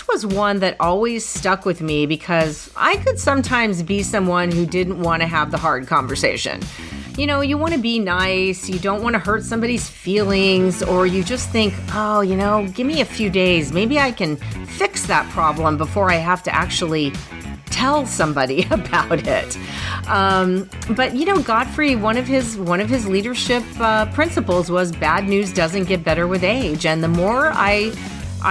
this was one that always stuck with me because I could sometimes be someone who didn't want to have the hard conversation. You know, you want to be nice, you don't want to hurt somebody's feelings, or you just think, oh, you know, give me a few days. Maybe I can fix that problem before I have to actually tell somebody about it. But you know, Godfrey, one of his leadership principles was bad news doesn't get better with age. And the more I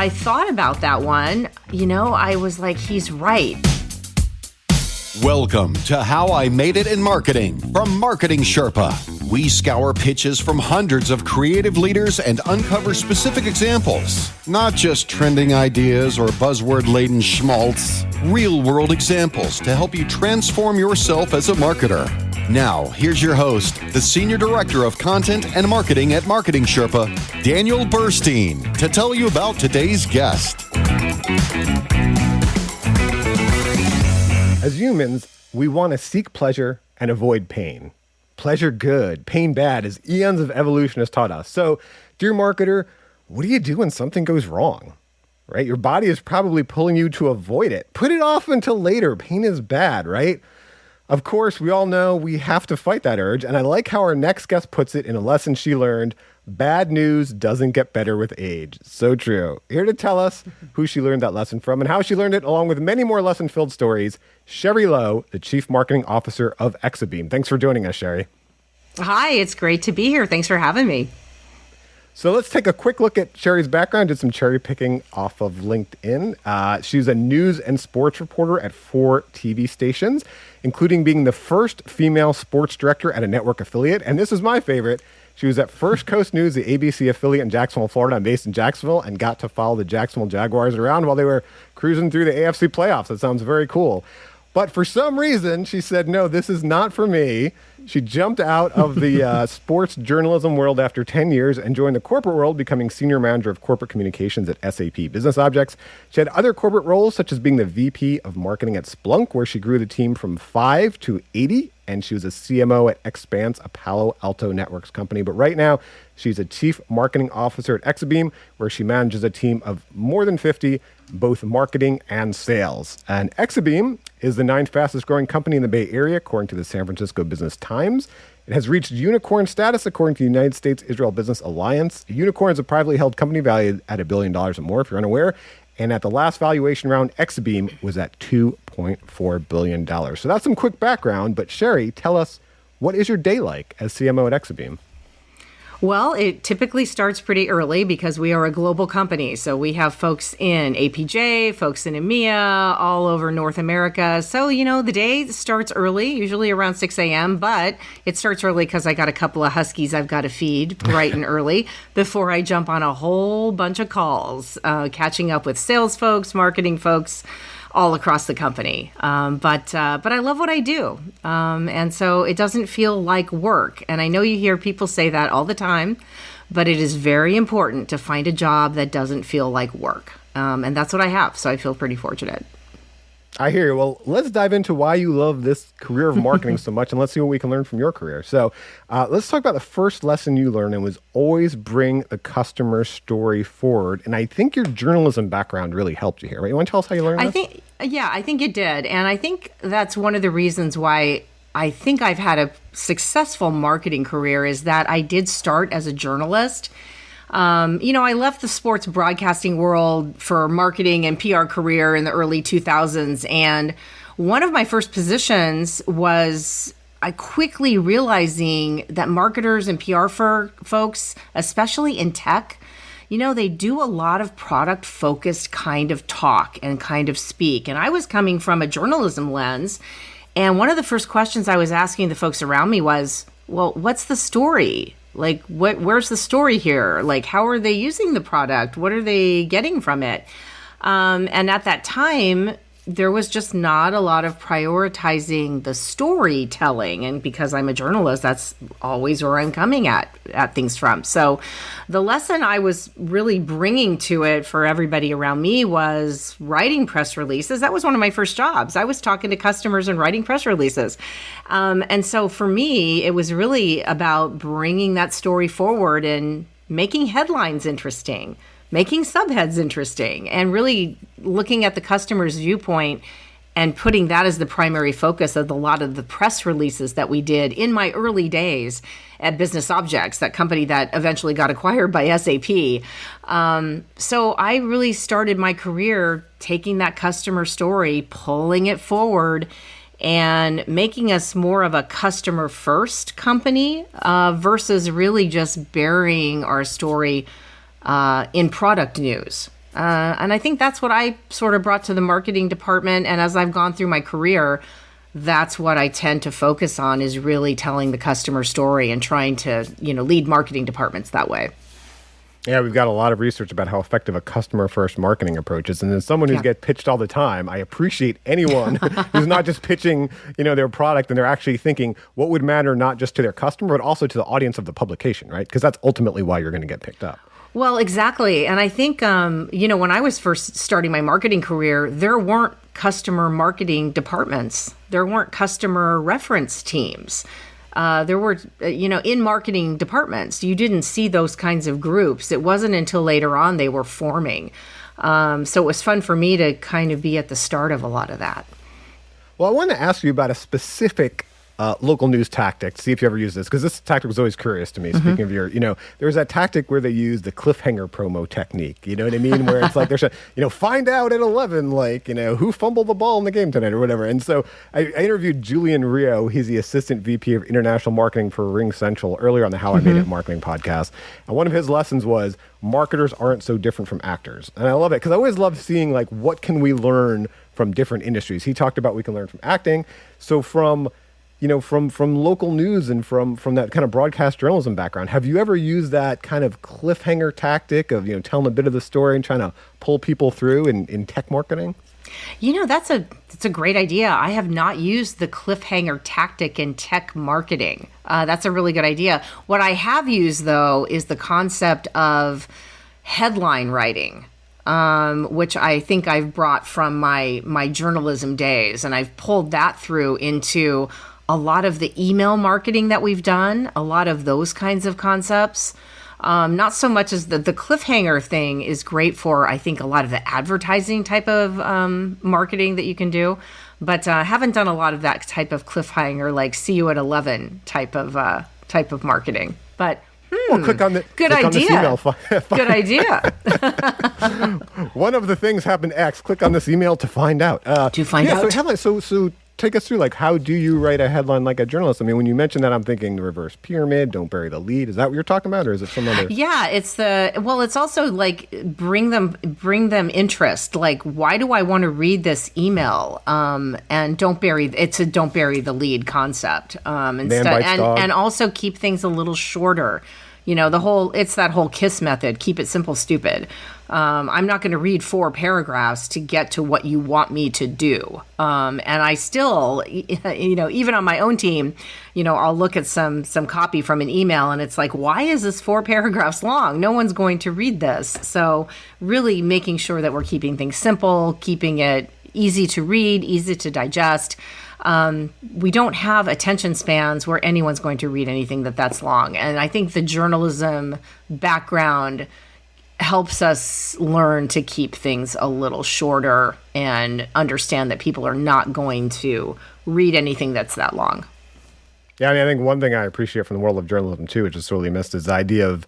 thought about that one, you know, I was like, he's right. Welcome to How I Made It in Marketing from Marketing Sherpa. We scour pitches from hundreds of creative leaders and uncover specific examples, not just trending ideas or buzzword-laden schmaltz, real-world examples to help you transform yourself as a marketer. Now, here's your host, the Senior Director of Content and Marketing at Marketing Sherpa, Daniel Burstein, to tell you about today's guest. As humans, we want to seek pleasure and avoid pain. Pleasure good, pain bad, as eons of evolution has taught us. So, dear marketer, what do you do when something goes wrong? Right? Your body is probably pulling you to avoid it. Put it off until later. Pain is bad, right? Of course, we all know we have to fight that urge, and I like how our next guest puts it in a lesson she learned. Bad news doesn't get better with age. So true. Here to tell us who she learned that lesson from and how she learned it, along with many more lesson-filled stories, Sherry Lowe, the Chief Marketing Officer of Exabeam. Thanks for joining us, Sherry. Hi, it's great to be here. Thanks for having me. So let's take a quick look at Sherry's background. Did some cherry picking off of LinkedIn. She's a news and sports reporter at 4 TV stations, including being the first female sports director at a network affiliate. And this is my favorite. She was at First Coast News, the ABC affiliate in Jacksonville, Florida. I'm based in Jacksonville and got to follow the Jacksonville Jaguars around while they were cruising through the AFC playoffs. That sounds very cool. But for some reason, she said, no, this is not for me. She jumped out of the sports journalism world after 10 years and joined the corporate world, becoming Senior Manager of Corporate Communications at SAP Business Objects. She had other corporate roles, such as being the VP of Marketing at Splunk, where she grew the team from 5 to 80. And she was a CMO at Expanse, a Palo Alto Networks company. But right now, she's a Chief Marketing Officer at Exabeam, where she manages a team of more than 50, both marketing and sales. And Exabeam is the 9th fastest growing company in the Bay Area, according to the San Francisco Business Times. It has reached unicorn status, according to the United States-Israel Business Alliance. A unicorn is a privately held company valued at $1 billion or more, if you're unaware. And at the last valuation round, Exabeam was at $2.4 billion. So that's some quick background. But Sherry, tell us, what is your day like as CMO at Exabeam? Well, it typically starts pretty early because we are a global company. So we have folks in APJ, folks in EMEA, all over North America. So, you know, the day starts early, usually around 6 a.m., but it starts early because I got a couple of huskies I've got to feed bright and early before I jump on a whole bunch of calls, catching up with sales folks, marketing folks, all across the company. But I love what I do. And so it doesn't feel like work. And I know you hear people say that all the time, but it is very important to find a job that doesn't feel like work. And that's what I have. So I feel pretty fortunate. I hear you. Well, let's dive into why you love this career of marketing so much, and let's see what we can learn from your career. So let's talk about the first lesson you learned, and was always bring the customer story forward. And I think your journalism background really helped you here, right? You want to tell us how you learned this? I think it did. And I think that's one of the reasons why I think I've had a successful marketing career is that I did start as a journalist. You know, I left the sports broadcasting world for marketing and PR career in the early 2000s. And one of my first positions was I quickly realizing that marketers and PR folks, especially in tech, you know, they do a lot of product focused kind of talk and kind of speak. And I was coming from a journalism lens. And one of the first questions I was asking the folks around me was, well, what's the story? Like, where's the story here? Like, how are they using the product? What are they getting from it? And at that time, there was just not a lot of prioritizing the storytelling. And because I'm a journalist, that's always where I'm coming at things from. So the lesson I was really bringing to it for everybody around me was writing press releases. That was one of my first jobs. I was talking to customers and writing press releases. And so for me, it was really about bringing that story forward and making headlines interesting. making subheads interesting and really looking at the customer's viewpoint and putting that as the primary focus of a lot of the press releases that we did in my early days at Business Objects, that company that eventually got acquired by SAP. So I really started my career taking that customer story, pulling it forward, and making us more of a customer first company versus really just burying our story in product news. And I think that's what I sort of brought to the marketing department. And as I've gone through my career, that's what I tend to focus on, is really telling the customer story and trying to, lead marketing departments that way. Yeah, we've got a lot of research about how effective a customer-first marketing approach is. And as someone who gets pitched all the time, I appreciate anyone who's not just pitching, their product, and they're actually thinking what would matter not just to their customer, but also to the audience of the publication, right? Because that's ultimately why you're going to get picked up. Well, exactly. And I think, when I was first starting my marketing career, there weren't customer marketing departments. There weren't customer reference teams. There were, in marketing departments, you didn't see those kinds of groups. It wasn't until later on they were forming. So it was fun for me to kind of be at the start of a lot of that. Well, I want to ask you about a specific local news tactic, see if you ever use this, because this tactic was always curious to me. Speaking of your, there was that tactic where they use the cliffhanger promo technique, you know what I mean? Where it's like, there's a, find out at 11, who fumbled the ball in the game tonight or whatever. And so I interviewed Julian Rio. He's the Assistant VP of International Marketing for Ring Central earlier on the How I Made It Marketing podcast. And one of his lessons was marketers aren't so different from actors. And I love it because I always love seeing what can we learn from different industries. He talked about we can learn from acting. So from local news and from that kind of broadcast journalism background, have you ever used that kind of cliffhanger tactic of, telling a bit of the story and trying to pull people through in tech marketing? That's a great idea. I have not used the cliffhanger tactic in tech marketing. That's a really good idea. What I have used, though, is the concept of headline writing. Which I think I've brought from my journalism days, and I've pulled that through into a lot of the email marketing that we've done, a lot of those kinds of concepts. Not so much as the cliffhanger thing is great for, I think, a lot of the advertising type of marketing that you can do, but I haven't done a lot of that type of cliffhanger, like see you at 11 type of marketing. But well, click on the good click idea. On this email. Good idea. One of the things happened X. Click on this email to find out. To find out. So headline. So take us through how do you write a headline like a journalist? I mean, when you mention that, I'm thinking the reverse pyramid. Don't bury the lead. Is that what you're talking about, or is it some other? Yeah, it's also bring them interest. Why do I want to read this email? And don't bury the lead concept. And also keep things a little shorter. It's that whole KISS method. Keep it simple, stupid. I'm not going to read 4 paragraphs to get to what you want me to do. And I still, even on my own team, I'll look at some copy from an email and it's like, why is this 4 paragraphs long? No one's going to read this. So really making sure that we're keeping things simple, keeping it easy to read, easy to digest. We don't have attention spans where anyone's going to read anything that's long. And I think the journalism background helps us learn to keep things a little shorter and understand that people are not going to read anything that's that long. Yeah, I think one thing I appreciate from the world of journalism too, which is sorely missed, is the idea of,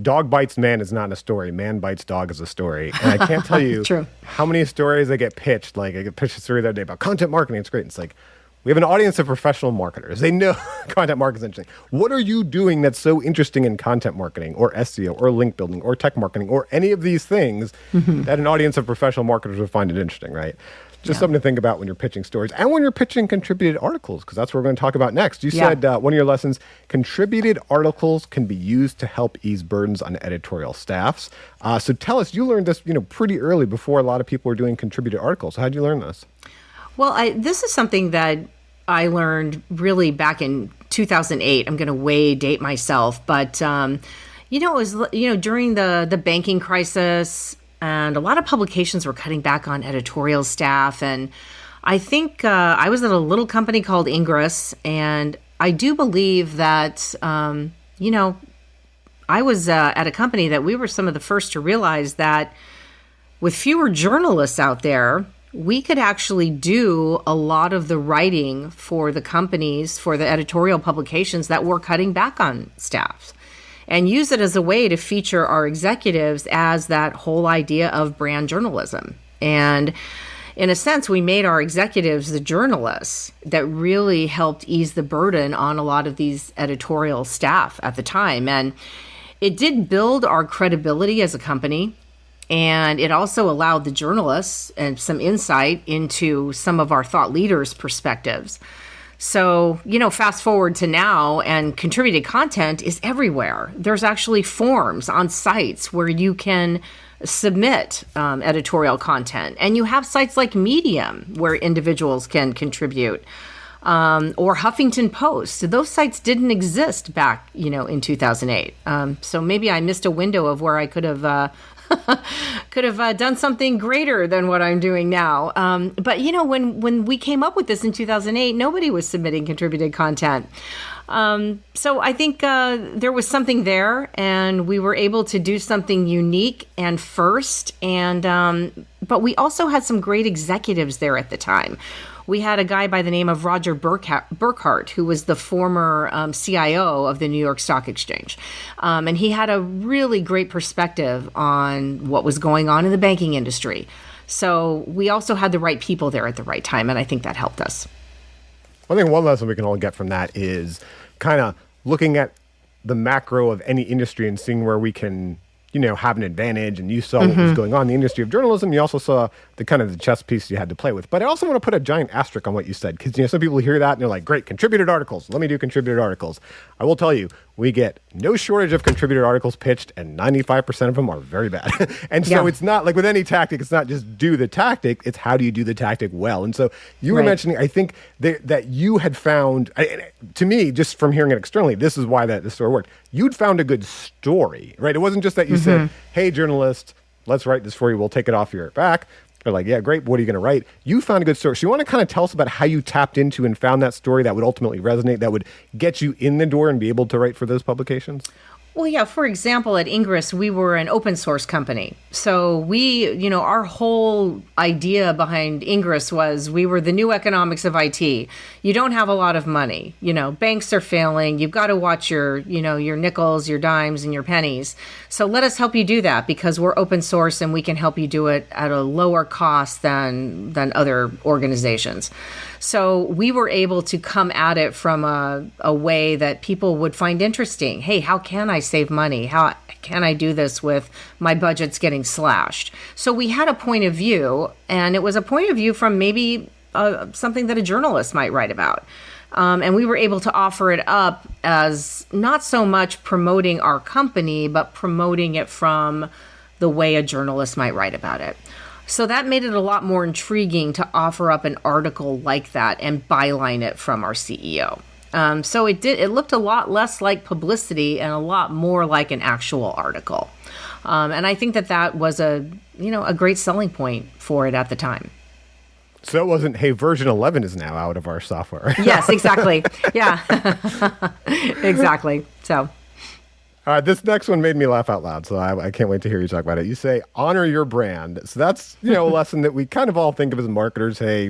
dog bites man is not a story. Man bites dog is a story. And I can't tell you how many stories I get pitched. I get pitched a story the other day about content marketing. It's great. It's like, we have an audience of professional marketers. They know content marketing is interesting. What are you doing that's so interesting in content marketing or SEO or link building or tech marketing or any of these things that an audience of professional marketers would find it interesting, right? Just something to think about when you're pitching stories and when you're pitching contributed articles, because that's what we're going to talk about next. You said one of your lessons, contributed articles can be used to help ease burdens on editorial staffs. So tell us, you learned this, pretty early before a lot of people were doing contributed articles. How did you learn this? Well, this is something that I learned really back in 2008. I'm going to way date myself, but it was during the banking crisis. And a lot of publications were cutting back on editorial staff. And I think I was at a little company called Ingress. And I do believe that, I was at a company that we were some of the first to realize that with fewer journalists out there, we could actually do a lot of the writing for the companies, for the editorial publications that were cutting back on staffs, and use it as a way to feature our executives as that whole idea of brand journalism. And in a sense, we made our executives the journalists that really helped ease the burden on a lot of these editorial staff at the time. And it did build our credibility as a company. And it also allowed the journalists and some insight into some of our thought leaders' perspectives. So, fast forward to now, and contributed content is everywhere. There's actually forms on sites where you can submit editorial content. And you have sites like Medium where individuals can contribute, or Huffington Post. Those sites didn't exist back, in 2008. So maybe I missed a window of where I could have done something greater than what I'm doing now. But when we came up with this in 2008, nobody was submitting contributed content. So I think there was something there, and we were able to do something unique and first. And but we also had some great executives there at the time. We had a guy by the name of Roger Burkhart, who was the former CIO of the New York Stock Exchange. And he had a really great perspective on what was going on in the banking industry. So we also had the right people there at the right time, and I think that helped us. I think one lesson we can all get from that is kind of looking at the macro of any industry and seeing where we can, have an advantage. And you saw what was going on in the industry of journalism. You also saw the kind of the chess piece you had to play with. But I also want to put a giant asterisk on what you said, because some people hear that and they're like, great, contributed articles. Let me do contributed articles. I will tell you, we get no shortage of contributed articles pitched, and 95% of them are very bad. And so it's not like with any tactic, it's not just do the tactic, it's how do you do the tactic well. And so you were mentioning, I think that you had found, to me, just from hearing it externally, this is why the story worked. You'd found a good story, right? It wasn't just that you said, hey, journalist, let's write this for you. We'll take it off your back. They're like, yeah, great. What are you going to write? You found a good story. So you want to kind of tell us about how you tapped into and found that story that would ultimately resonate, that would get you in the door and be able to write for those publications? Well, yeah, for example, at Ingress, we were an open source company. So we, our whole idea behind Ingress was we were the new economics of IT. You don't have a lot of money. Banks are failing. You've got to watch your nickels, your dimes, and your pennies. So let us help you do that, because we're open source and we can help you do it at a lower cost than other organizations. So we were able to come at it from a way that people would find interesting. Hey, how can I save money? How can I do this with my budgets getting slashed? So we had a point of view, and it was a point of view from maybe something that a journalist might write about. And we were able to offer it up as not so much promoting our company, but promoting it from the way a journalist might write about it. So that made it a lot more intriguing to offer up an article like that and byline it from our CEO. So it looked a lot less like publicity and a lot more like an actual article. And I think that was a great selling point for it at the time. So it wasn't, hey, version 11 is now out of our software. Yes, exactly. Yeah, exactly. So. This next one made me laugh out loud, so I can't wait to hear you talk about it. You say, honor your brand. So that's, a lesson that we kind of all think of as marketers. Hey,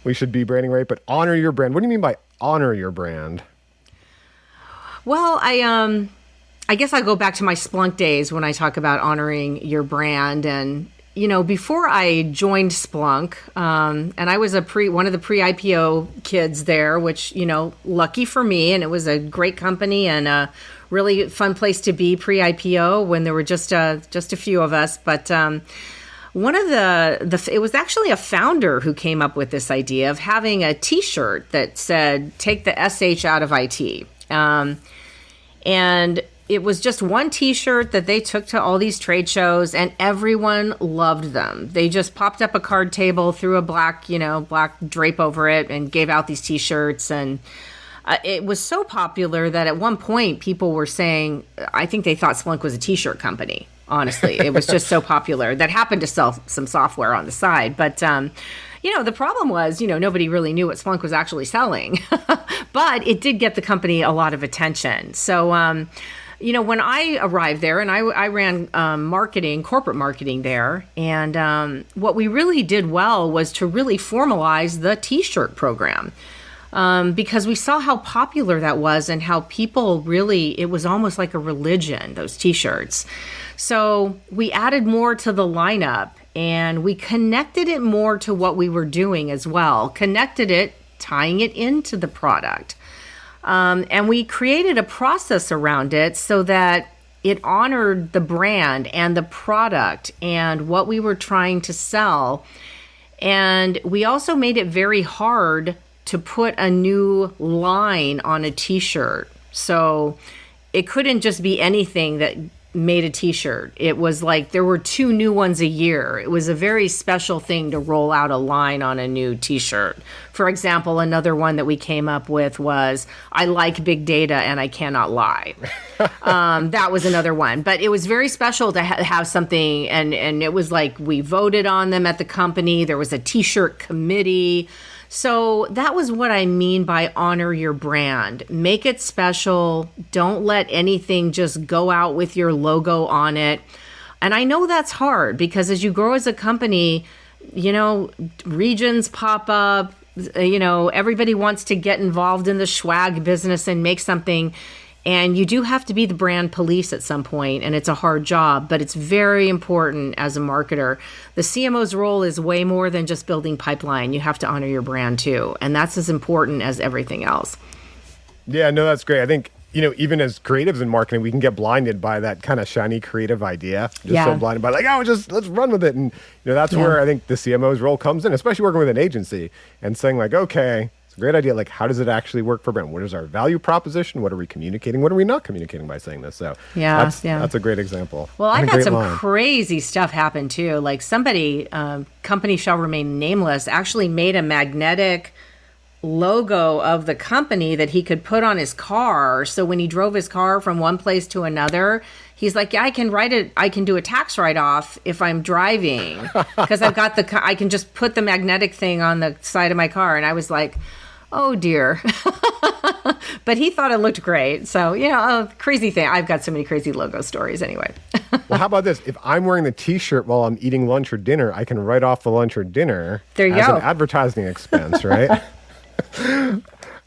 we should be branding right, but honor your brand. What do you mean by honor your brand? Well, I guess I go back to my Splunk days when I talk about honoring your brand. And, before I joined Splunk, and I was one of the pre-IPO kids there, which, lucky for me, and it was a great company and a really fun place to be pre-IPO when there were just a few of us. But one of it was actually a founder who came up with this idea of having a T-shirt that said, take the SH out of IT. And it was just one T-shirt that they took to all these trade shows, and everyone loved them. They just popped up a card table, threw a black drape over it, and gave out these T-shirts. And it was so popular that at one point people were saying, I think they thought Splunk was a T-shirt company. Honestly, it was just so popular. That happened to sell some software on the side, but the problem was, nobody really knew what Splunk was actually selling, but it did get the company a lot of attention. So when I arrived there, and I ran corporate marketing there, and what we really did well was to really formalize the T-shirt program. Because we saw how popular that was and how people really, it was almost like a religion, those T-shirts. So we added more to the lineup, and we connected it more to what we were doing as well, connected it, tying it into the product. And we created a process around it so that it honored the brand and the product and what we were trying to sell. And we also made it very hard to put a new line on a T-shirt. So it couldn't just be anything that made a T-shirt. It was like there were 2 new ones a year. It was a very special thing to roll out a line on a new T-shirt. For example, another one that we came up with was, I like big data and I cannot lie. That was another one. But it was very special to have something, and it was like we voted on them at the company. There was a T-shirt committee. So that was what I mean by honor your brand. Make it special. Don't let anything just go out with your logo on it. And I know that's hard because as you grow as a company, regions pop up, everybody wants to get involved in the swag business and make something. And you do have to be the brand police at some point, and it's a hard job, but it's very important as a marketer. The CMO's role is way more than just building pipeline. You have to honor your brand too, and that's as important as everything else. Yeah, no, that's great. I think, even as creatives in marketing, we can get blinded by that kind of shiny creative idea. So blinded by let's run with it. And, that's where I think the CMO's role comes in, especially working with an agency and saying okay, it's a great idea. Like, how does it actually work for brand? What is our value proposition? What are we communicating? What are we not communicating by saying this? So that's a great example. Well, I've had some crazy stuff happen too. Like somebody, company shall remain nameless, actually made a magnetic logo of the company that he could put on his car. So when he drove his car from one place to another, he's like, I can write it. I can do a tax write-off if I'm driving because I've got I can just put the magnetic thing on the side of my car. And I was like, oh dear. But he thought it looked great. So, crazy thing. I've got so many crazy logo stories anyway. Well, how about this? If I'm wearing the T-shirt while I'm eating lunch or dinner, I can write off the lunch or dinner as an advertising expense, right? All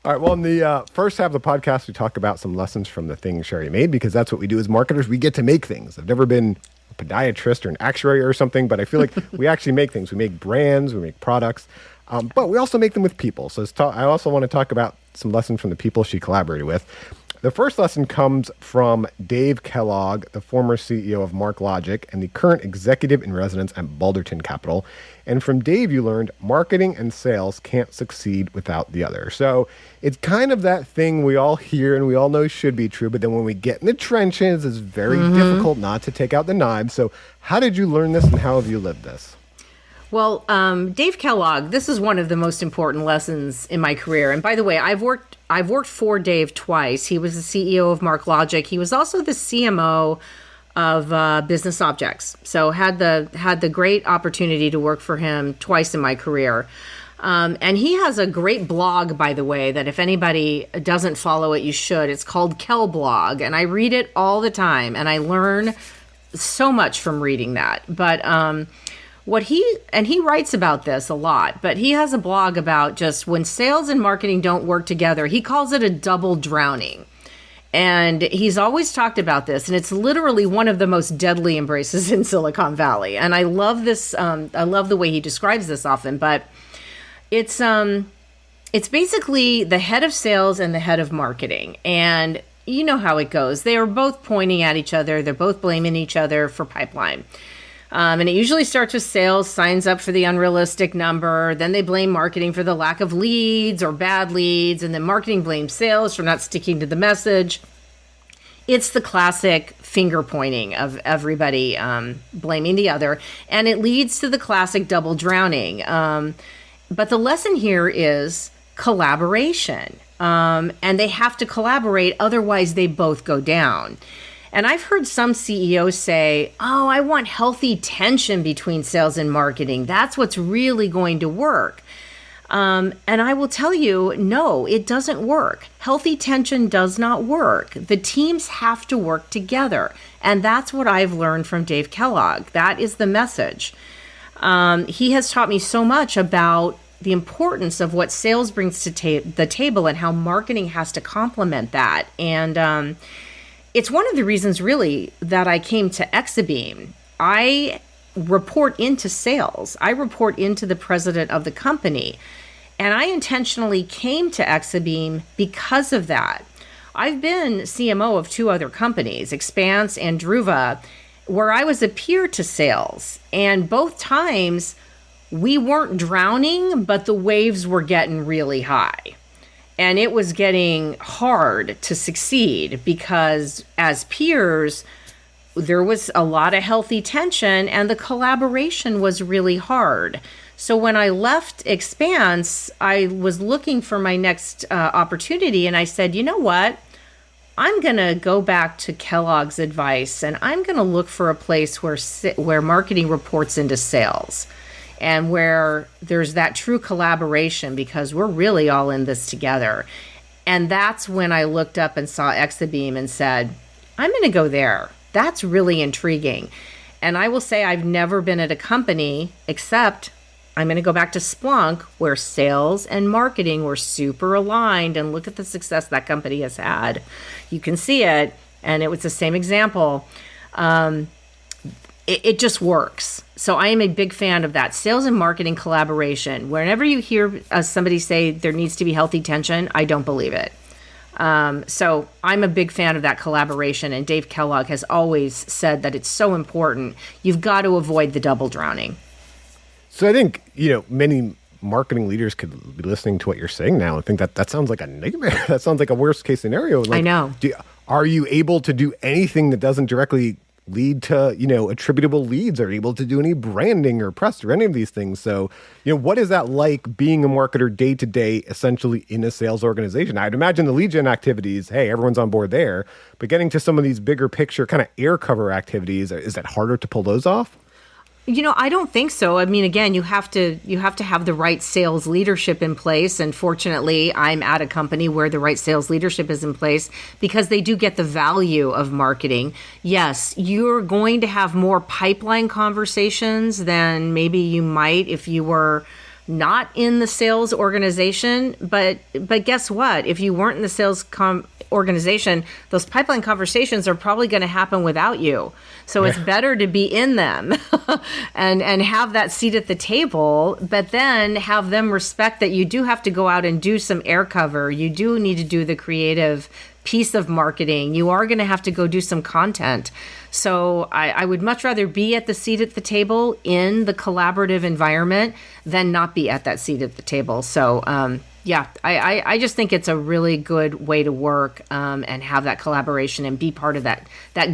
right. Well, in the first half of the podcast, we talk about some lessons from the things Sherry made, because that's what we do as marketers. We get to make things. I've never been a podiatrist or an actuary or something, but I feel like we actually make things. We make brands, we make products, but we also make them with people. So I also want to talk about some lessons from the people she collaborated with. The first lesson comes from Dave Kellogg, the former CEO of MarkLogic and the current executive in residence at Balderton Capital. And from Dave, you learned marketing and sales can't succeed without the other. So it's kind of that thing we all hear and we all know should be true, but then when we get in the trenches, it's very difficult not to take out the knives. So how did you learn this and how have you lived this? Well, Dave Kellogg, this is one of the most important lessons in my career. And by the way, I've worked for Dave twice. He was the CEO of MarkLogic. He was also the CMO of Business Objects. So had the great opportunity to work for him twice in my career. And he has a great blog, by the way, that if anybody doesn't follow it, you should. It's called Kell Blog, and I read it all the time, and I learn so much from reading that. But he writes about this a lot, but he has a blog about just when sales and marketing don't work together. He calls it a double drowning. And he's always talked about this, and it's literally one of the most deadly embraces in Silicon Valley. And I love this. I love the way he describes this often, but it's basically the head of sales and the head of marketing. And you know how it goes. They are both pointing at each other. They're both blaming each other for pipeline. And it usually starts with sales, signs up for the unrealistic number. Then they blame marketing for the lack of leads or bad leads. And then marketing blames sales for not sticking to the message. It's the classic finger pointing of everybody blaming the other. And it leads to the classic double drowning. But the lesson here is collaboration. And they have to collaborate. Otherwise, they both go down. And I've heard some CEOs say, oh, I want healthy tension between sales and marketing. That's what's really going to work. And I will tell you, no, it doesn't work. Healthy tension does not work. The teams have to work together. And that's what I've learned from Dave Kellogg. That is the message. He has taught me so much about the importance of what sales brings to the table and how marketing has to complement that. And it's one of the reasons, really, that I came to Exabeam. I report into sales. I report into the president of the company. And I intentionally came to Exabeam because of that. I've been CMO of 2 other companies, Expanse and Druva, where I was a peer to sales. And both times we weren't drowning, but the waves were getting really high. And it was getting hard to succeed because as peers, there was a lot of healthy tension and the collaboration was really hard. So when I left Expanse, I was looking for my next opportunity, and I said, you know what? I'm going to go back to Kellogg's advice, and I'm going to look for a place where marketing reports into sales and where there's that true collaboration, because we're really all in this together. And that's when I looked up and saw Exabeam and said, I'm going to go there. That's really intriguing. And I will say I've never been at a company, except I'm going to go back to Splunk, where sales and marketing were super aligned, and look at the success that company has had. You can see it, and it was the same example. It just works. So I am a big fan of that. Sales and marketing collaboration. Whenever you hear somebody say there needs to be healthy tension, I don't believe it. So I'm a big fan of that collaboration, and Dave Kellogg has always said that it's so important. You've got to avoid the double drowning. So I think, many marketing leaders could be listening to what you're saying now and think that sounds like a nightmare. That sounds like a worst case scenario. Like, I know. Are you able to do anything that doesn't directly lead to, attributable leads? Are you able to do any branding or press or any of these things? So, what is that like being a marketer day to day, essentially in a sales organization? I'd imagine the lead gen activities, hey, everyone's on board there, but getting to some of these bigger picture kind of air cover activities, is that harder to pull those off? I don't think so. I mean, again, you have to have the right sales leadership in place. And fortunately, I'm at a company where the right sales leadership is in place because they do get the value of marketing. Yes, you're going to have more pipeline conversations than maybe you might if you were not in the sales organization. But guess what? If you weren't in the sales organization, those pipeline conversations are probably going to happen without you. So it's better to be in them and have that seat at the table, but then have them respect that you do have to go out and do some air cover. You do need to do the creative piece of marketing. You are going to have to go do some content. So I would much rather be at the seat at the table in the collaborative environment than not be at that seat at the table. So I just think it's a really good way to work and have that collaboration and be part of that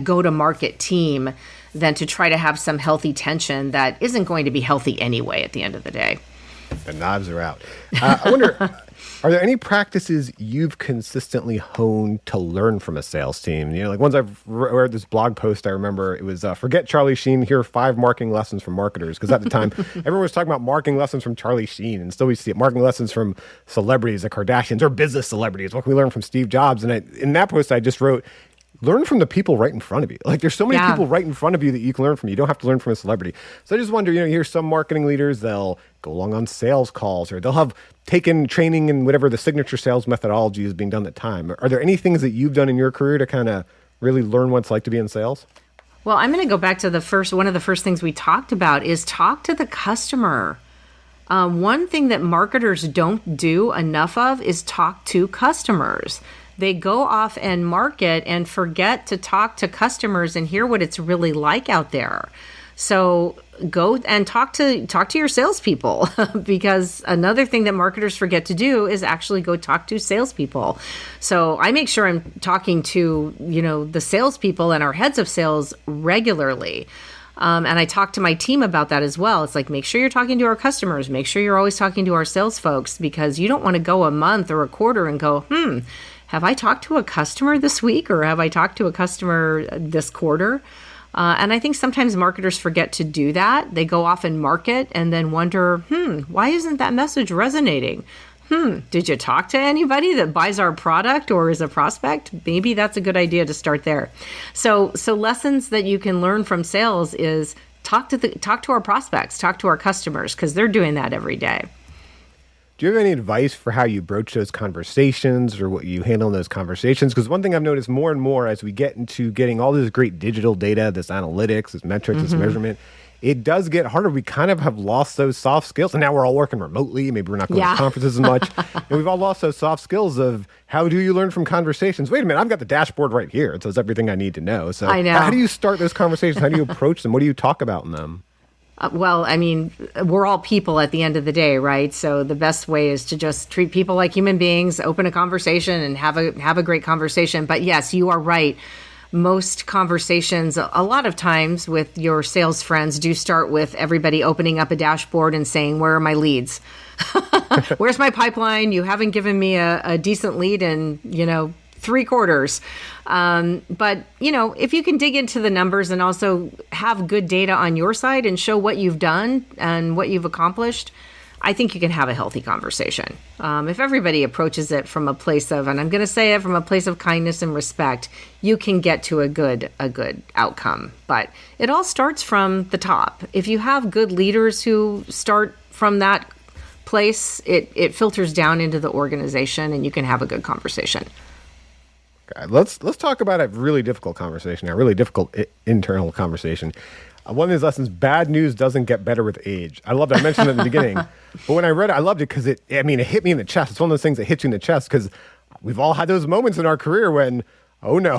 go-to-market team than to try to have some healthy tension that isn't going to be healthy anyway at the end of the day. The knives are out. I wonder, are there any practices you've consistently honed to learn from a sales team? Like ones I've read this blog post, I remember it was, forget Charlie Sheen, here are 5 marketing lessons from marketers. Because at the time, everyone was talking about marketing lessons from Charlie Sheen. And still we see it, marketing lessons from celebrities, the Kardashians, or business celebrities. What can we learn from Steve Jobs? And in that post, I just wrote, learn from the people right in front of you. Like there's so many people right in front of you that you can learn from. You don't have to learn from a celebrity. So I just wonder, you hear some marketing leaders, they'll go along on sales calls or they'll have taken training in whatever the signature sales methodology is being done at the time. Are there any things that you've done in your career to kind of really learn what it's like to be in sales? Well, I'm going to go back to one of the first things we talked about is talk to the customer. One thing that marketers don't do enough of is talk to customers. They go off and market and forget to talk to customers and hear what it's really like out there. So go and talk to your salespeople because another thing that marketers forget to do is actually go talk to salespeople. So I make sure I'm talking to, the salespeople and our heads of sales regularly. And I talk to my team about that as well. It's like, make sure you're talking to our customers. Make sure you're always talking to our sales folks because you don't want to go a month or a quarter and go, have I talked to a customer this week or have I talked to a customer this quarter? And I think sometimes marketers forget to do that. They go off and market and then wonder, why isn't that message resonating? Did you talk to anybody that buys our product or is a prospect? Maybe that's a good idea to start there. So lessons that you can learn from sales is talk to our prospects, talk to our customers, because they're doing that every day. Do you have any advice for how you broach those conversations or what you handle in those conversations? Because one thing I've noticed more and more as we get into getting all this great digital data, this analytics, this metrics, this measurement, it does get harder. We kind of have lost those soft skills. And now we're all working remotely. Maybe we're not going to conferences as much. And we've all lost those soft skills of how do you learn from conversations? Wait a minute, I've got the dashboard right here. It says everything I need to know. So I know. How do you start those conversations? How do you approach them? What do you talk about in them? Well, I mean, we're all people at the end of the day, right? So the best way is to just treat people like human beings, open a conversation and have a great conversation. But yes, you are right. Most conversations, a lot of times with your sales friends, do start with everybody opening up a dashboard and saying, where are my leads? Where's my pipeline? You haven't given me a decent lead in, 3 quarters. But, if you can dig into the numbers and also have good data on your side and show what you've done and what you've accomplished, I think you can have a healthy conversation. If everybody approaches it from a place of, and I'm going to say it from a place of kindness and respect, you can get to a good outcome. But it all starts from the top. If you have good leaders who start from that place, it filters down into the organization and you can have a good conversation. Okay, let's talk about a really difficult conversation, a really difficult internal conversation. One of these lessons, bad news doesn't get better with age. I loved it. I mentioned it in the beginning. But when I read it, I loved it because it hit me in the chest. It's one of those things that hits you in the chest because we've all had those moments in our career when, oh no,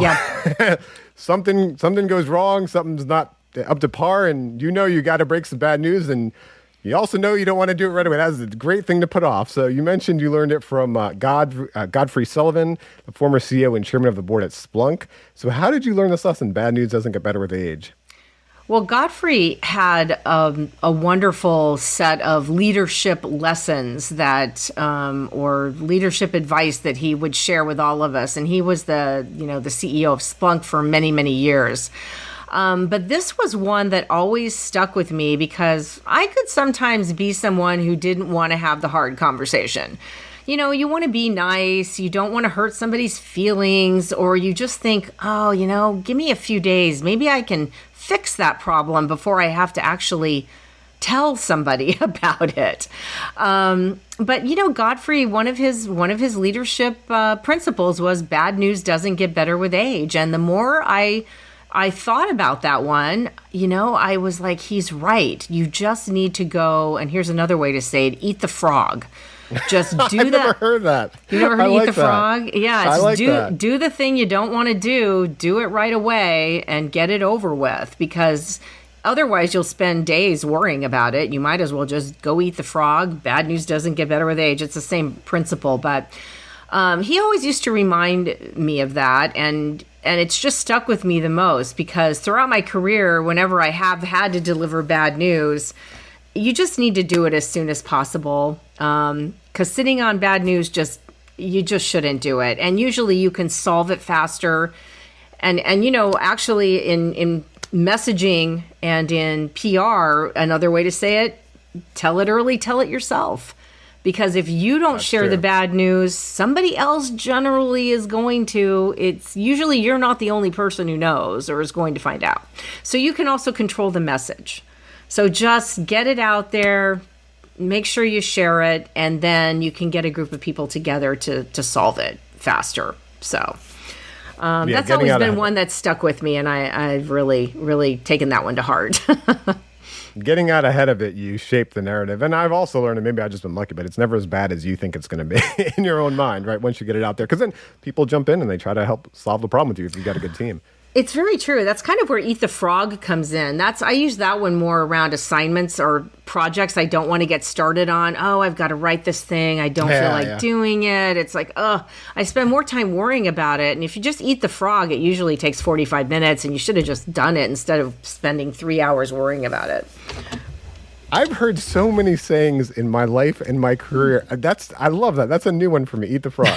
something goes wrong, something's not up to par, and you got to break some bad news, and you also know you don't want to do it right away. That's a great thing to put off. So you mentioned you learned it from Godfrey Sullivan, the former CEO and chairman of the board at Splunk. So how did you learn this lesson, bad news doesn't get better with age? Well, Godfrey had a wonderful set of leadership lessons or leadership advice that he would share with all of us. And he was the CEO of Splunk for many, many years. But this was one that always stuck with me because I could sometimes be someone who didn't want to have the hard conversation. You want to be nice, you don't want to hurt somebody's feelings, or you just think, give me a few days. Maybe I can fix that problem before I have to actually tell somebody about it. But Godfrey, one of his leadership principles was bad news doesn't get better with age. And the more I thought about that one, I was like, he's right. You just need to go, and here's another way to say it, eat the frog. Just do that. I've never heard that. You never heard eat the frog? Yeah, do the thing you don't want to do it right away and get it over with, because otherwise you'll spend days worrying about it. You might as well just go eat the frog. Bad news doesn't get better with age. It's the same principle, but he always used to remind me of that, and it's just stuck with me the most because throughout my career, whenever I have had to deliver bad news, you just need to do it as soon as possible. Because sitting on bad news, you just shouldn't do it. And usually you can solve it faster. And actually in messaging and in PR, another way to say it, tell it early, tell it yourself. Because if you don't share the bad news, somebody else generally is going to. It's usually you're not the only person who knows or is going to find out. So you can also control the message. So just get it out there, make sure you share it, and then you can get a group of people together to solve it faster. So that's always been one that's stuck with me, and I've really, really taken that one to heart. Getting out ahead of it, you shape the narrative. And I've also learned, and maybe I've just been lucky, but it's never as bad as you think it's going to be in your own mind, right? Once you get it out there. Because then people jump in and they try to help solve the problem with you if you've got a good team. It's very true. That's kind of where Eat the Frog comes in. I use that one more around assignments or projects I don't want to get started on. Oh, I've got to write this thing. I don't feel like doing it. It's like, I spend more time worrying about it. And if you just eat the frog, it usually takes 45 minutes and you should have just done it instead of spending 3 hours worrying about it. I've heard so many sayings in my life and my career. I love that. That's a new one for me. Eat the frog.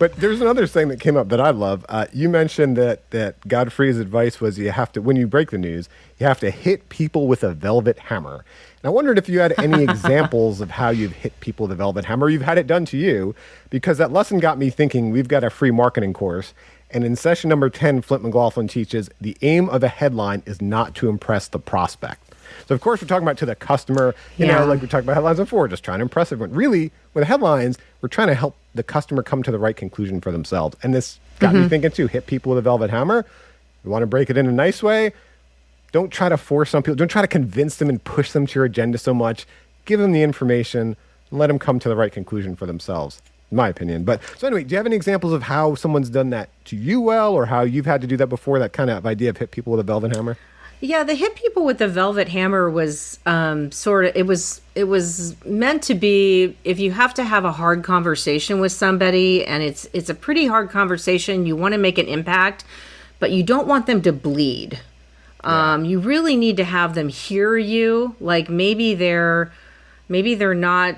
But there's another thing that came up that I love. You mentioned that Godfrey's advice was you have to, when you break the news, you have to hit people with a velvet hammer. And I wondered if you had any examples of how you've hit people with a velvet hammer, or you've had it done to you, because that lesson got me thinking. We've got a free marketing course, and in session number 10, Flint McLaughlin teaches the aim of a headline is not to impress the prospect. So, of course, we're talking about to the customer, you know, like we talked about headlines before, just trying to impress everyone. Really, with headlines, we're trying to help the customer come to the right conclusion for themselves. And this got me thinking, too, hit people with a velvet hammer. You want to break it in a nice way. Don't try to force some people. Don't try to convince them and push them to your agenda so much. Give them the information and let them come to the right conclusion for themselves, in my opinion. But so anyway, do you have any examples of how someone's done that to you well, or how you've had to do that before, that kind of idea of hit people with a velvet hammer? Yeah, the hit people with the velvet hammer was it was meant to be, if you have to have a hard conversation with somebody and it's a pretty hard conversation, you want to make an impact, but you don't want them to bleed. You really need to have them hear you. Like maybe they're not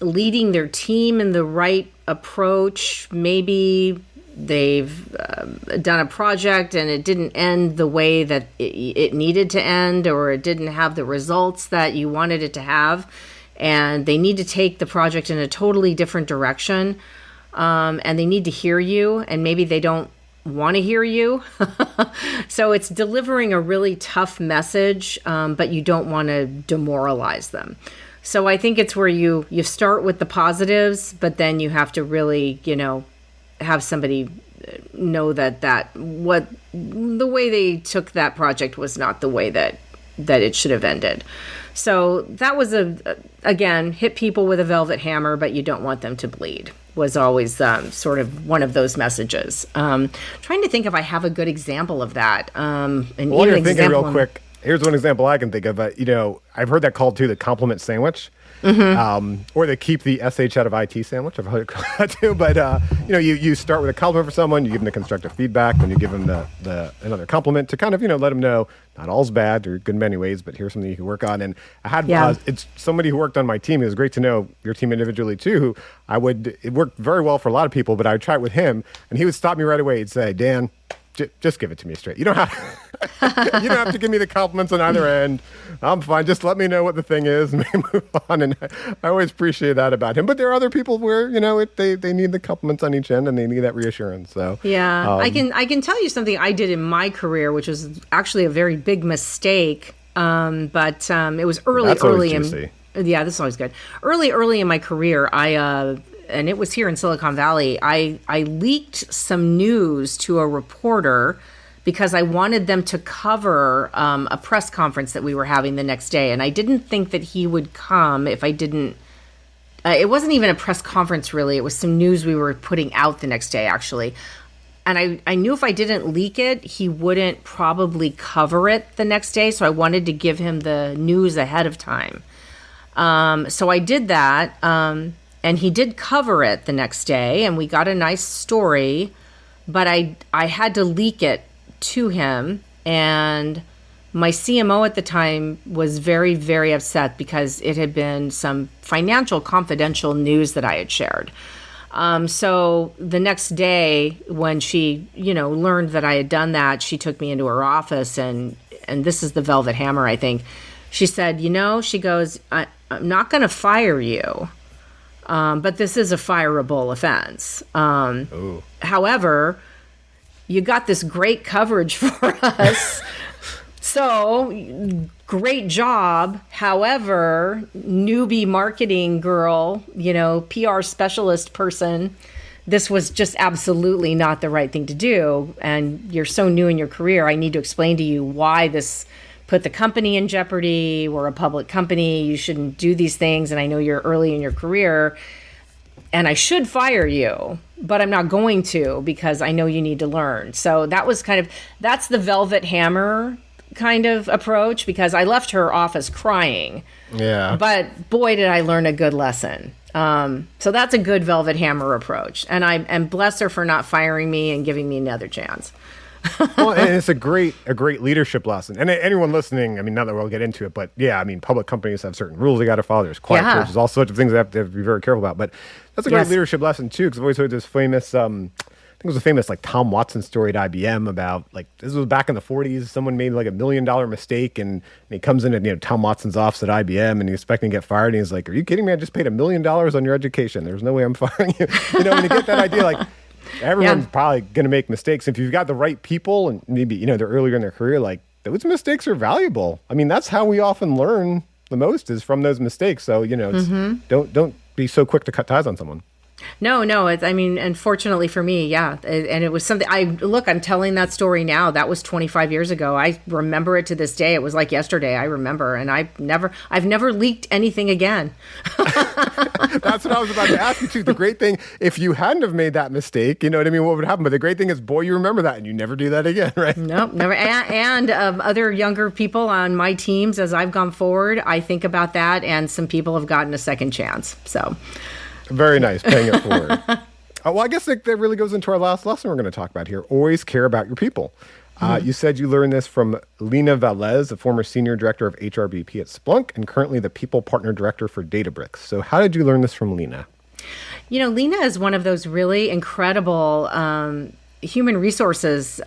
leading their team in the right approach. Maybe they've done a project and it didn't end the way that it needed to end, or it didn't have the results that you wanted it to have, and they need to take the project in a totally different direction, and they need to hear you, and maybe they don't want to hear you. So it's delivering a really tough message, but you don't want to demoralize them. So I think it's where you start with the positives, but then you have to really, have somebody know that what the way they took that project was not the way that it should have ended. So that was again, hit people with a velvet hammer, but you don't want them to bleed, was always sort of one of those messages. Trying to think if I have a good example of that. While you're thinking real quick, here's one example I can think of. I've heard that called too, the compliment sandwich. Or they keep the SH out of IT sandwich. I've heard it called that too. But, you start with a compliment for someone, you give them the constructive feedback, then you give them another compliment to kind of, let them know not all's bad, they're good in many ways, but here's something you can work on. And I had, it's somebody who worked on my team. It was great to know your team individually too, it worked very well for a lot of people, but I would try it with him and he would stop me right away. He'd say, Dan, just give it to me straight. You don't have you don't have to give me the compliments on either end. I'm fine. Just let me know what the thing is and we move on. And I always appreciate that about him. But there are other people where they need the compliments on each end and they need that reassurance. So I can tell you something I did in my career, which was actually a very big mistake. But it was early in. Yeah, this is always good. Early in my career, and it was here in Silicon Valley, I leaked some news to a reporter because I wanted them to cover a press conference that we were having the next day. And I didn't think that he would come if I didn't. It wasn't even a press conference, really. It was some news we were putting out the next day, actually. And I knew if I didn't leak it, he wouldn't probably cover it the next day. So I wanted to give him the news ahead of time. So I did that. And he did cover it the next day, and we got a nice story, but I had to leak it to him, and my CMO at the time was very, very upset because it had been some financial confidential news that I had shared. So the next day when she, learned that I had done that, she took me into her office, and this is the velvet hammer, I think. She said, she goes, I'm not going to fire you. But this is a fireable offense. However, you got this great coverage for us. So great job. However, newbie marketing girl, PR specialist person, this was just absolutely not the right thing to do. And you're so new in your career. I need to explain to you why this put the company in jeopardy. We're a public company. You shouldn't do these things. And I know you're early in your career and I should fire you, but I'm not going to because I know you need to learn. So that was that's the velvet hammer kind of approach, because I left her office crying. Yeah. But boy, did I learn a good lesson. So that's a good velvet hammer approach. And bless her for not firing me and giving me another chance. Well, and it's a great leadership lesson. And anyone listening, I mean, not that we'll get into it, but yeah, I mean, public companies have certain rules they got to follow. There's quiet Yeah. courses, all sorts of things they have to be very careful about. But that's a great Yes. leadership lesson too, because I've always heard this famous, I think it was a famous like Tom Watson story at IBM about like this was back in the 40s. Someone made like $1 million mistake, and he comes in at Tom Watson's office at IBM, and he's expecting to get fired, and he's like, "Are you kidding me? I just paid $1 million on your education. There's no way I'm firing you." And you get that idea like. Everyone's probably going to make mistakes. If you've got the right people and maybe, they're earlier in their career, like those mistakes are valuable. I mean, that's how we often learn the most is from those mistakes. So, it's, don't be so quick to cut ties on someone. No, and fortunately for me, yeah. And it was something I'm telling that story now. That was 25 years ago. I remember it to this day. It was like yesterday. I remember. And I've never leaked anything again. That's what I was about to ask you too. The great thing, if you hadn't have made that mistake, you know what I mean? What would happen? But the great thing is, boy, you remember that and you never do that again, right? Nope, never. And other younger people on my teams, as I've gone forward, I think about that. And some people have gotten a second chance. So. Very nice, paying it forward. Well, I guess that really goes into our last lesson we're going to talk about here. Always care about your people. You said you learned this from Lena Velez, a former senior director of HRBP at Splunk and currently the people partner director for Databricks. So how did you learn this from Lena? Lena is one of those really incredible human resources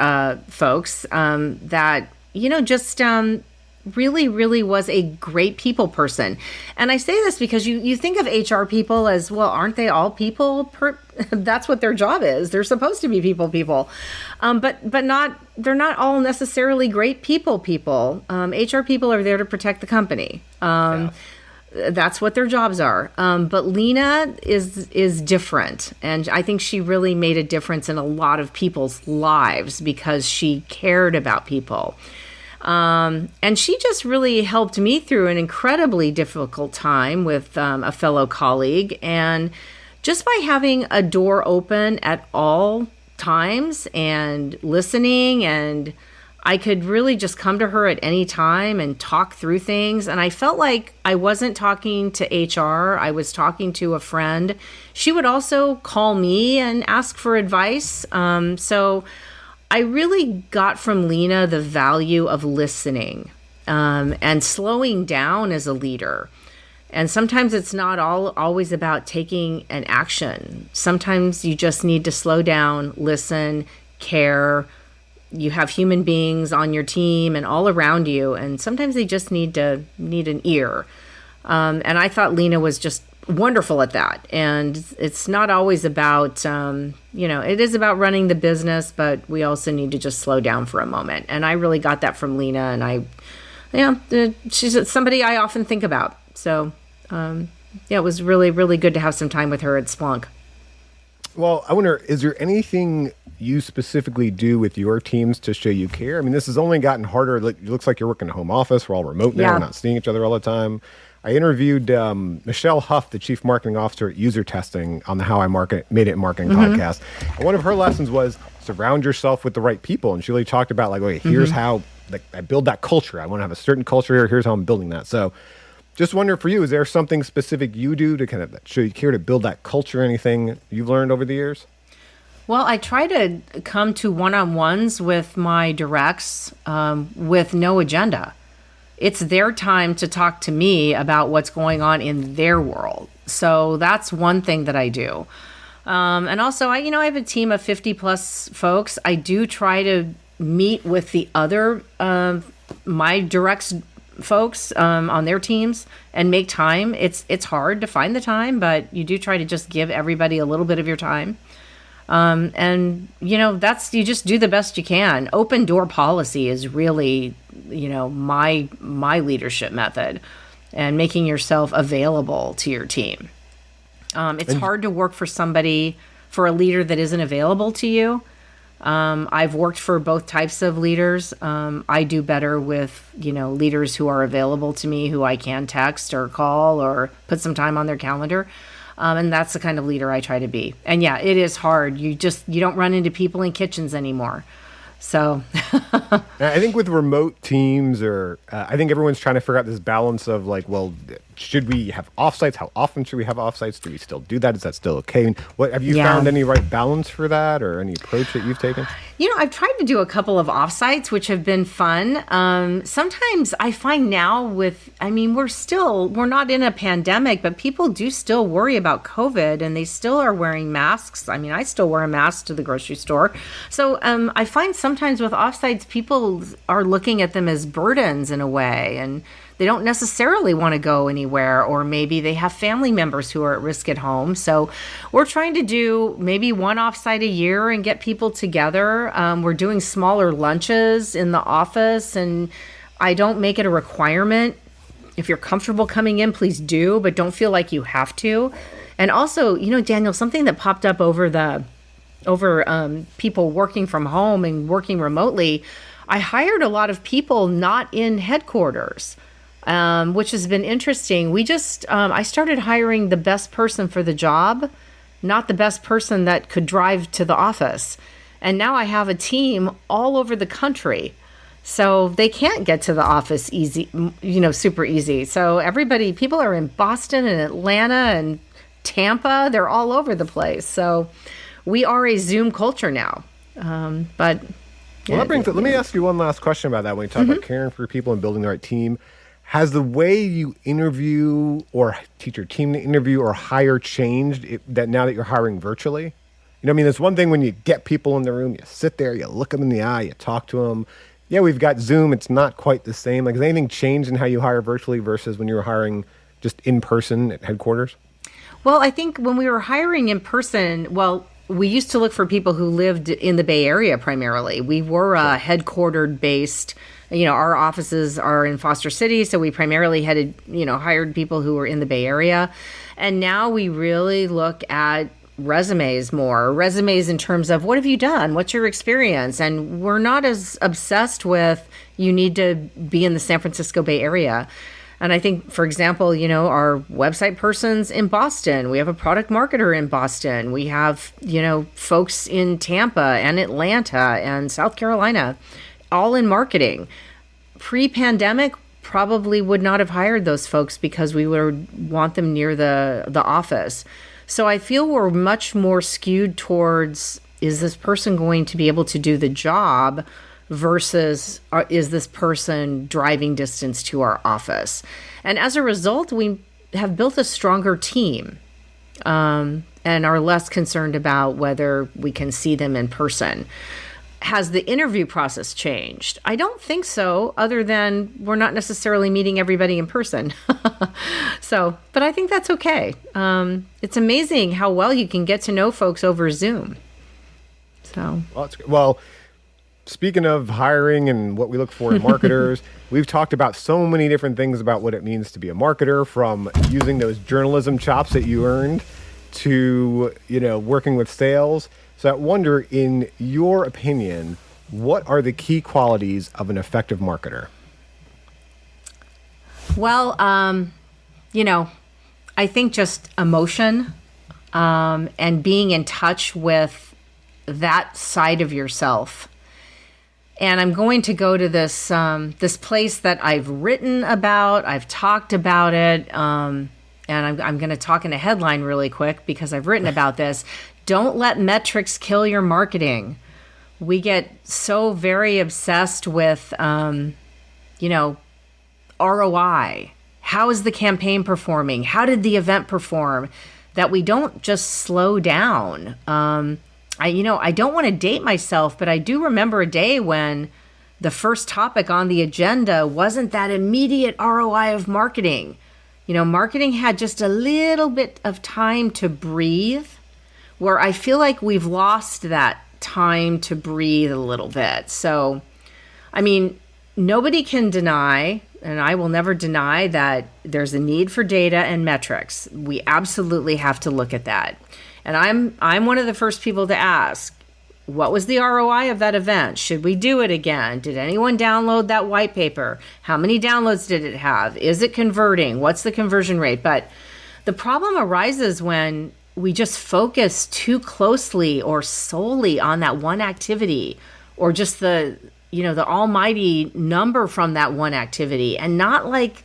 folks that, just really, really was a great people person. And I say this because you think of HR people as, well, aren't they all people? That's what their job is. They're supposed to be people. But they're not all necessarily great people. HR people are there to protect the company. That's what their jobs are. But Lena is different. And I think she really made a difference in a lot of people's lives because she cared about people. And she just really helped me through an incredibly difficult time with a fellow colleague. And just by having a door open at all times and listening, and I could really just come to her at any time and talk through things. And I felt like I wasn't talking to HR. I was talking to a friend. She would also call me and ask for advice. So I really got from Lena the value of listening and slowing down as a leader. And sometimes it's not always about taking an action. Sometimes you just need to slow down, listen, care. You have human beings on your team and all around you, and sometimes they just need an ear. And I thought Lena was just wonderful at that. And it's not always about, it is about running the business, but we also need to just slow down for a moment. And I really got that from Lena, and she's somebody I often think about. So, it was really, really good to have some time with her at Splunk. Well, I wonder, is there anything you specifically do with your teams to show you care? I mean, this has only gotten harder. It looks like you're working in a home office. We're all remote now. Yeah. We're not seeing each other all the time. I interviewed Michelle Huff, the chief marketing officer at User Testing, on the How I Made It in Marketing podcast. And one of her lessons was surround yourself with the right people. And she really talked about here's how I build that culture. I want to have a certain culture here. Here's how I'm building that. So just wonder for you, is there something specific you do to kind of show you care to build that culture? Anything you've learned over the years? Well, I try to come to one-on-ones with my directs with no agenda. It's their time to talk to me about what's going on in their world. So that's one thing that I do. And also, I have a team of 50 plus folks. I do try to meet with the other, my directs folks on their teams and make time. It's hard to find the time, but you do try to just give everybody a little bit of your time. And you just do the best you can. Open door policy is really, my leadership method, and making yourself available to your team. It's hard to work for a leader that isn't available to you. I've worked for both types of leaders. I do better with, leaders who are available to me, who I can text or call or put some time on their calendar. And that's the kind of leader I try to be. And yeah, it is hard. You don't run into people in kitchens anymore. So I think with remote teams I think everyone's trying to figure out this balance of should we have offsites? How often should we have offsites? Do we still do that? Is that still okay? What have you found any right balance for that, or any approach that you've taken? I've tried to do a couple of offsites, which have been fun. Sometimes I find now we're not in a pandemic, but people do still worry about COVID, and they still are wearing masks. I mean, I still wear a mask to the grocery store. So I find sometimes with offsites, people are looking at them as burdens in a way, and they don't necessarily want to go anywhere, or maybe they have family members who are at risk at home. So we're trying to do maybe one offsite a year and get people together. We're doing smaller lunches in the office, and I don't make it a requirement. If you're comfortable coming in, please do, but don't feel like you have to. And also, Daniel, something that popped up over people working from home and working remotely, I hired a lot of people not in headquarters. Which has been interesting. I started hiring the best person for the job, not the best person that could drive to the office. And now I have a team all over the country. So they can't get to the office easy, super easy. So people are in Boston and Atlanta and Tampa. They're all over the place. So we are a Zoom culture now. Let me ask you one last question about that. When you talk about caring for people and building the right team, has the way you interview or teach your team to interview or hire changed that now that you're hiring virtually? It's one thing when you get people in the room, you sit there, you look them in the eye, you talk to them. Yeah, we've got Zoom. It's not quite the same. Like, has anything changed in how you hire virtually versus when you were hiring just in person at headquarters? Well, I think when we were hiring in person, we used to look for people who lived in the Bay Area primarily. We were headquartered based. Our offices are in Foster City, so we primarily hired people who were in the Bay Area. And now we really look at resumes in terms of what have you done? What's your experience? And we're not as obsessed with you need to be in the San Francisco Bay Area. And I think, for example, our website person's in Boston. We have a product marketer in Boston. We have, folks in Tampa and Atlanta and South Carolina, all in marketing. Pre-pandemic, probably would not have hired those folks because we would want them near the office. So I feel we're much more skewed towards, is this person going to be able to do the job versus is this person driving distance to our office? And as a result, we have built a stronger team and are less concerned about whether we can see them in person. Has the interview process changed? I don't think so, other than we're not necessarily meeting everybody in person. But I think that's okay. It's amazing how well you can get to know folks over Zoom. Well, speaking of hiring and what we look for in marketers, we've talked about so many different things about what it means to be a marketer, from using those journalism chops that you earned to, working with sales. So I wonder, in your opinion, what are the key qualities of an effective marketer? Well, I think just emotion and being in touch with that side of yourself. And I'm going to go to this place that I've written about. I've talked about it. And I'm going to talk in a headline really quick because I've written about this. Don't let metrics kill your marketing. We get so very obsessed with, ROI. How is the campaign performing? How did the event perform? That we don't just slow down. I don't want to date myself, but I do remember a day when the first topic on the agenda wasn't that immediate ROI of marketing. Marketing had just a little bit of time to breathe, where I feel like we've lost that time to breathe a little bit. So, nobody can deny, and I will never deny, that there's a need for data and metrics. We absolutely have to look at that. And I'm one of the first people to ask, what was the ROI of that event? Should we do it again? Did anyone download that white paper? How many downloads did it have? Is it converting? What's the conversion rate? But the problem arises when we just focus too closely or solely on that one activity, or just the almighty number from that one activity, and not like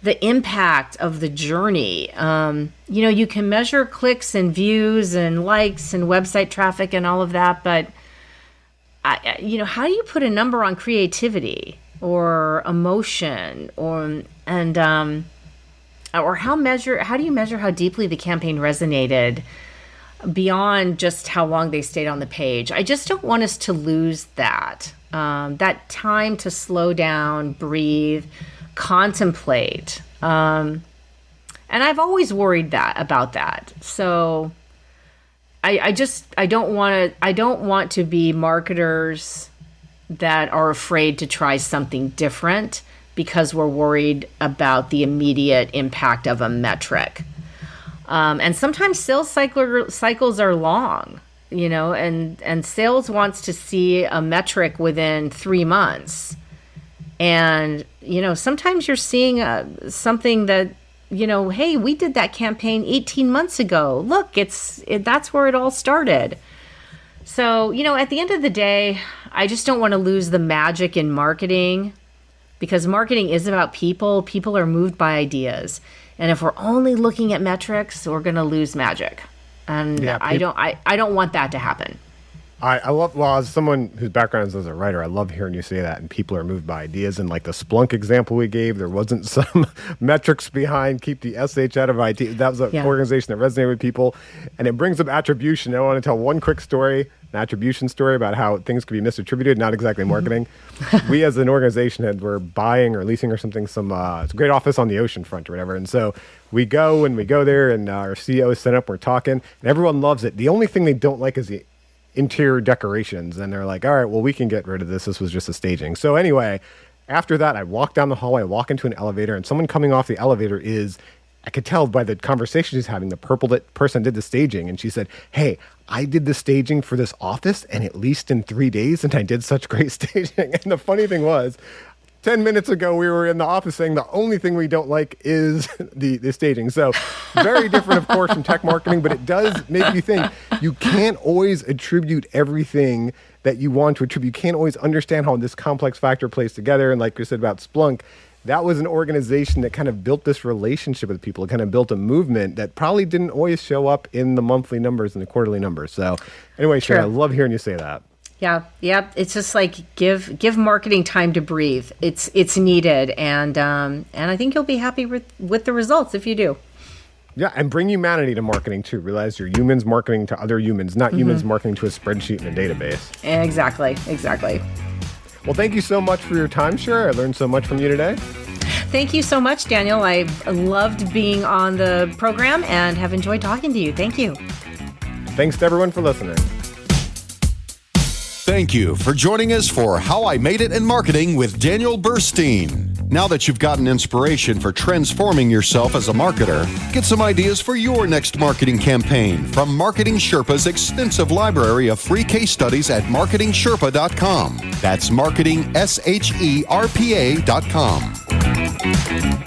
the impact of the journey. You can measure clicks and views and likes and website traffic and all of that, but how do you put a number on creativity or emotion or how do you measure how deeply the campaign resonated beyond just how long they stayed on the page? I just don't want us to lose that time to slow down, breathe, contemplate. And I've always worried about that. So I don't want to be marketers that are afraid to try something different because we're worried about the immediate impact of a metric. And sometimes sales cycles are long, and sales wants to see a metric within 3 months. And, sometimes you're seeing something that, hey, we did that campaign 18 months ago. Look, that's where it all started. So, at the end of the day, I just don't want to lose the magic in marketing, because marketing is about people. People are moved by ideas. And if we're only looking at metrics, we're going to lose magic. And I don't want that to happen. I love, as someone whose background is as a writer, I love hearing you say that, and people are moved by ideas. And like the Splunk example we gave, there wasn't some metrics behind, keep the SH out of IT. That was an organization that resonated with people. And it brings up attribution. I want to tell one quick story, an attribution story about how things could be misattributed, not exactly marketing. We as an organization were buying or leasing or something, it's a great office on the ocean front or whatever. And so we go there, and our CEO is set up, we're talking, and everyone loves it. The only thing they don't like is the interior decorations, and they're like, all right, well, we can get rid of this. This was just a staging. So anyway, after that, I walk down the hallway, I walk into an elevator, and someone coming off the elevator I could tell by the conversation she's having, the person did the staging, and she said, hey, I did the staging for this office, and at least in 3 days, and I did such great staging. And the funny thing was, 10 minutes ago, we were in the office saying the only thing we don't like is the staging. So very different, of course, from tech marketing, but it does make you think you can't always attribute everything that you want to attribute. You can't always understand how this complex factor plays together. And like you said about Splunk, that was an organization that kind of built this relationship with people. It kind of built a movement that probably didn't always show up in the monthly numbers and the quarterly numbers. So anyway, Sherry, I love hearing you say that. Yeah. It's just like give marketing time to breathe. It's needed, and I think you'll be happy with the results if you do. Yeah, and bring humanity to marketing too. Realize you're humans marketing to other humans, not humans marketing to a spreadsheet and a database. Exactly. Well, thank you so much for your time, Sherry. I learned so much from you today. Thank you so much, Daniel. I've loved being on the program and have enjoyed talking to you. Thank you. Thanks to everyone for listening. Thank you for joining us for How I Made It in Marketing with Daniel Burstein. Now that you've gotten inspiration for transforming yourself as a marketer, get some ideas for your next marketing campaign from Marketing Sherpa's extensive library of free case studies at marketingsherpa.com. That's marketingsherpa.com.